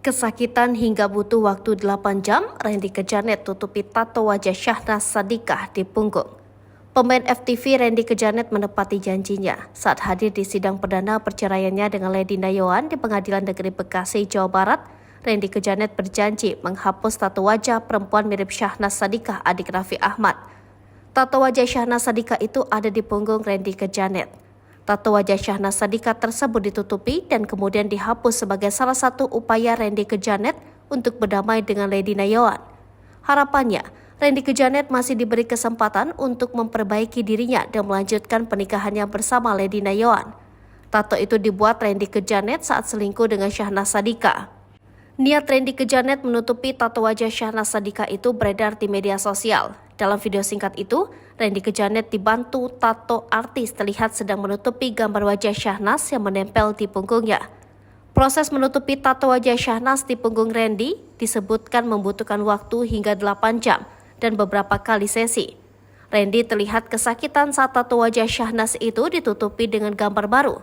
Kesakitan hingga butuh waktu 8 jam, Randy Kejanet tutupi tato wajah Syahnas Sadiqah di punggung. Pemain FTV Randy Kejanet menepati janjinya saat hadir di sidang perdana perceraiannya dengan Lady Nayoan di Pengadilan Negeri Bekasi, Jawa Barat. Randy Kejanet berjanji menghapus tato wajah perempuan mirip Syahnas Sadiqah adik Raffi Ahmad. Tato wajah Syahnas Sadiqah itu ada di punggung Randy Kejanet. Tato wajah Syahnas Sadiqah tersebut ditutupi dan kemudian dihapus sebagai salah satu upaya Randy Kejanet untuk berdamai dengan Lady Nayoan. Harapannya, Randy Kejanet masih diberi kesempatan untuk memperbaiki dirinya dan melanjutkan pernikahannya bersama Lady Nayoan. Tato itu dibuat Randy Kejanet saat selingkuh dengan Syahnas Sadiqah. Niat Randy Kejanet menutupi tato wajah Syahnas Sadiqah itu beredar di media sosial. Dalam video singkat itu, Randy Kejanet dibantu tato artis terlihat sedang menutupi gambar wajah Syahnas yang menempel di punggungnya. Proses menutupi tato wajah Syahnas di punggung Randy disebutkan membutuhkan waktu hingga 8 jam dan beberapa kali sesi. Randy terlihat kesakitan saat tato wajah Syahnas itu ditutupi dengan gambar baru.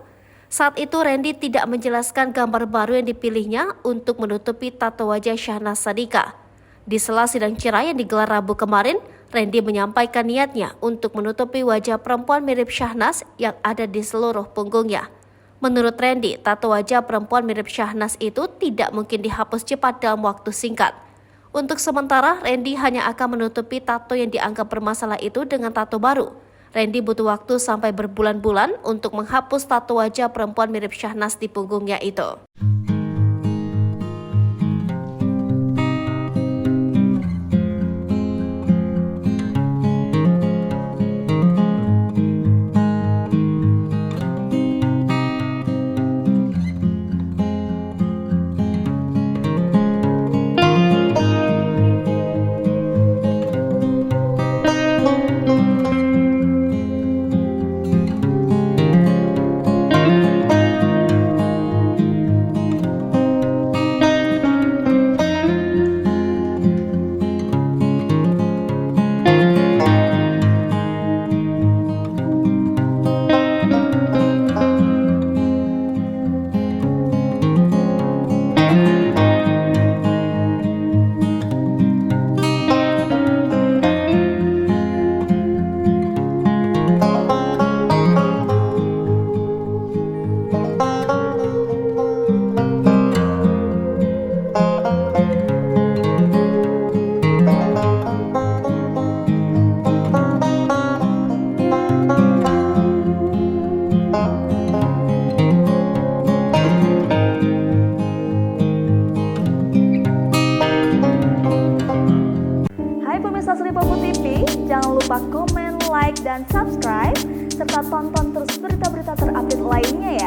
Saat itu Randy tidak menjelaskan gambar baru yang dipilihnya untuk menutupi tato wajah Syahnas Sadiqah. Di sela sidang cerai yang digelar Rabu kemarin, Randy menyampaikan niatnya untuk menutupi wajah perempuan mirip Syahnas yang ada di seluruh punggungnya. Menurut Randy, tato wajah perempuan mirip Syahnas itu tidak mungkin dihapus cepat dalam waktu singkat. Untuk sementara, Randy hanya akan menutupi tato yang dianggap bermasalah itu dengan tato baru. Randy butuh waktu sampai berbulan-bulan untuk menghapus tato wajah perempuan mirip Syahnas di punggungnya itu. Hai pemirsa Sri Popo TV, jangan lupa komen, like, dan subscribe, serta tonton terus berita-berita terupdate lainnya ya.